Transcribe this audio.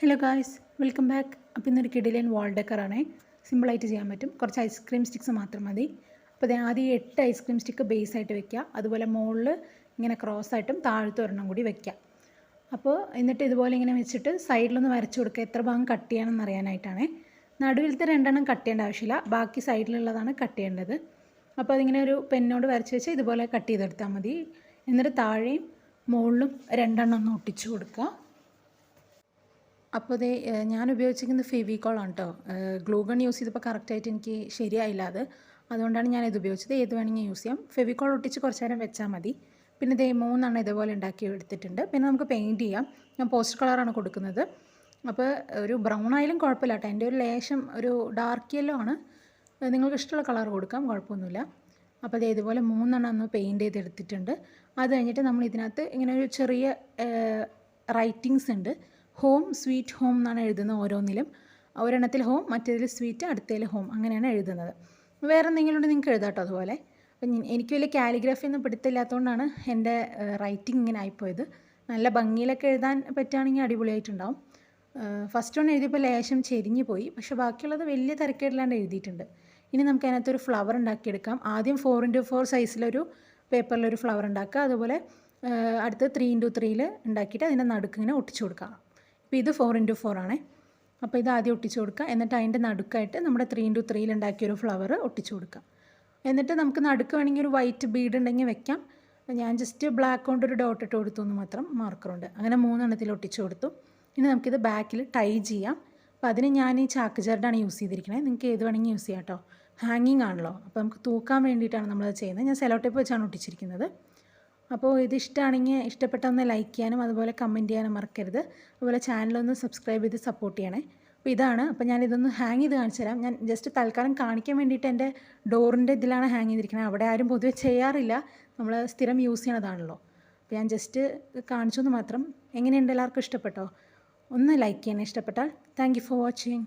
Hello guys, welcome back. അപ്പോൾ ഇന്നൊരു കിടിലൻ വാൾ ഡെക്കറാണേ. സിമ്പിളായിട്ട് ചെയ്യാൻ പറ്റും. കുറച്ച് ഐസ്ക്രീം സ്റ്റിക്സ് മാത്രം മതി. അപ്പോൾ ആദ്യം 8 ഐസ്ക്രീം സ്റ്റിക്ക് ബേസ് ആയിട്ട് വെക്കുക. അതുപോലെ മുകളിൽ ഇങ്ങനെ ക്രോസ് ആയിട്ടും താഴത്ത് ഒരെണ്ണം കൂടി വെക്കുക. അപ്പോൾ എന്നിട്ട് ഇതുപോലെ ഇങ്ങനെ വെച്ചിട്ട് സൈഡിലൊന്ന് വരച്ചു കൊടുക്കുക. എത്ര ഭാഗം കട്ട് ചെയ്യണമെന്ന് അറിയാനായിട്ടാണ്. നടുവിലത്തെ 2 കട്ട് ചെയ്യേണ്ട ആവശ്യമില്ല, ബാക്കി സൈഡിലുള്ളതാണ് കട്ട് ചെയ്യേണ്ടത്. അപ്പോൾ അതിങ്ങനെ ഒരു പെന്നോട് വരച്ച് വെച്ച് ഇതുപോലെ കട്ട് ചെയ്തെടുത്താൽ മതി. എന്നിട്ട് താഴെയും മുകളിലും 2 ഒന്ന് ഒട്ടിച്ചു കൊടുക്കുക. അപ്പോൾ ഞാൻ ഉപയോഗിച്ചിരിക്കുന്നത് ഫെവിക്കോളാണ് കേട്ടോ. ഗ്ലൂഗൺ യൂസ് ചെയ്തപ്പോൾ കറക്റ്റായിട്ട് എനിക്ക് ശരിയായില്ല അതുകൊണ്ടാണ് ഞാനിത് ഉപയോഗിച്ചത്. ഏത് വേണമെങ്കിൽ യൂസ് ചെയ്യാം. ഫെവിക്കോൾ ഒട്ടിച്ച് കുറച്ച് നേരം വെച്ചാൽ മതി. പിന്നെ 3 ഇതുപോലെ ഉണ്ടാക്കി എടുത്തിട്ടുണ്ട്. പിന്നെ നമുക്ക് പെയിൻറ്റ് ചെയ്യാം. ഞാൻ പോസ്റ്റർ കളറാണ് കൊടുക്കുന്നത്. അപ്പോൾ ഒരു ബ്രൗൺ ആയാലും കുഴപ്പമില്ല കേട്ടോ. എൻ്റെ ഒരു ലേശം ഒരു ഡാർക്ക് യെല്ലോ ആണ്. നിങ്ങൾക്ക് ഇഷ്ടമുള്ള കളർ കൊടുക്കാം, കുഴപ്പമൊന്നുമില്ല. അപ്പോൾ ഇതുപോലെ 3 ഒന്ന് പെയിൻറ്റ് ചെയ്തെടുത്തിട്ടുണ്ട്. അത് കഴിഞ്ഞിട്ട് നമ്മൾ ഇതിനകത്ത് ഇങ്ങനെ ഒരു ചെറിയ റൈറ്റിങ്സ് ഉണ്ട്. ഹോം സ്വീറ്റ് ഹോം എന്നാണ് എഴുതുന്നത് ഓരോന്നിലും. ഒരെണ്ണത്തിൽ ഹോം, മറ്റേതിൽ സ്വീറ്റ്, അടുത്തതിൽ ഹോം, അങ്ങനെയാണ് എഴുതുന്നത്. വേറെ എന്തെങ്കിലും ഉണ്ടെങ്കിൽ നിങ്ങൾക്ക് എഴുതാം കേട്ടോ അതുപോലെ. അപ്പം എനിക്ക് വലിയ കാലിഗ്രഫി ഒന്നും പിടുത്തില്ലാത്തതുകൊണ്ടാണ് എൻ്റെ റൈറ്റിംഗ് ഇങ്ങനെ ആയിപ്പോയത്. നല്ല ഭംഗിയിലൊക്കെ എഴുതാൻ പറ്റുകയാണെങ്കിൽ അടിപൊളിയായിട്ടുണ്ടാവും. ഫസ്റ്റ് ഒന്ന് എഴുതിയപ്പോൾ ലേശം ചെരിഞ്ഞു പോയി, പക്ഷേ ബാക്കിയുള്ളത് വലിയ തിരക്കേടില്ലാണ്ട് എഴുതിയിട്ടുണ്ട്. ഇനി നമുക്ക് അതിനകത്തൊരു ഫ്ലവർ ഉണ്ടാക്കിയെടുക്കാം. ആദ്യം 4x4 സൈസിലൊരു പേപ്പറിലൊരു ഫ്ലവർ ഉണ്ടാക്കുക. അതുപോലെ അടുത്ത് 3x3 ഉണ്ടാക്കിയിട്ട് അതിൻ്റെ നടുക്ക് ഇങ്ങനെ ഒട്ടിച്ചു കൊടുക്കാം. ഇപ്പോൾ ഇത് 4x4 ആണേ. അപ്പോൾ ഇത് ആദ്യം ഒട്ടിച്ചു കൊടുക്കുക. എന്നിട്ട് അതിൻ്റെ നടുക്കായിട്ട് നമ്മുടെ 3x3 ഉണ്ടാക്കിയൊരു ഫ്ലവർ ഒട്ടിച്ചു കൊടുക്കുക. എന്നിട്ട് നമുക്ക് നടുക്ക് വേണമെങ്കിൽ ഒരു വൈറ്റ് ബീഡ് ഉണ്ടെങ്കിൽ വെക്കാം. ഞാൻ ജസ്റ്റ് ബ്ലാക്ക് കൊണ്ട് ഒരു ഡോട്ട് ഇട്ട് കൊടുത്തു എന്ന് മാത്രം, മാർക്കറുണ്ട്. അങ്ങനെ 3 ഒട്ടിച്ചു കൊടുത്തു. ഇനി നമുക്കിത് ബാക്കിൽ ടൈ ചെയ്യാം. അപ്പോൾ അതിന് ഞാൻ ഈ ചാക്ക് ജെർഡാണ് യൂസ് ചെയ്തിരിക്കുന്നത്. നിങ്ങൾക്ക് ഏത് വേണമെങ്കിൽ യൂസ് ചെയ്യാം കേട്ടോ. ഹാങ്ങിങ് ആണല്ലോ, അപ്പോൾ നമുക്ക് തൂക്കാൻ വേണ്ടിയിട്ടാണ് നമ്മളത് ചെയ്യുന്നത്. ഞാൻ സെലോ ടേപ്പ് വെച്ചാണ് ഒട്ടിച്ചിരിക്കുന്നത്. അപ്പോൾ ഇത് ഇഷ്ടമാണെങ്കിൽ ഇഷ്ടപ്പെട്ടൊന്ന് ലൈക്ക് ചെയ്യാനും അതുപോലെ കമൻറ്റ് ചെയ്യാനും മറക്കരുത്. അതുപോലെ ചാനലൊന്ന് സബ്സ്ക്രൈബ് ചെയ്ത് സപ്പോർട്ട് ചെയ്യണേ. അപ്പോൾ ഇതാണ്. അപ്പോൾ ഞാനിതൊന്ന് ഹാങ് ചെയ്ത് കാണിച്ചു തരാം. ഞാൻ ജസ്റ്റ് തൽക്കാലം കാണിക്കാൻ വേണ്ടിയിട്ട് എൻ്റെ ഡോറിൻ്റെ ഇതിലാണ് ഹാങ് ചെയ്തിരിക്കുന്നത്. അവിടെ ആരും പൊതുവെ ചെയ്യാറില്ല, നമ്മൾ സ്ഥിരം യൂസ് ചെയ്യണതാണല്ലോ. അപ്പോൾ ഞാൻ ജസ്റ്റ് കാണിച്ചു എന്ന് മാത്രം. എങ്ങനെയുണ്ട്, എല്ലാവർക്കും ഇഷ്ടപ്പെട്ടോ? ഒന്ന് ലൈക്ക് ചെയ്യണേ ഇഷ്ടപ്പെട്ടാൽ. Thank you for watching.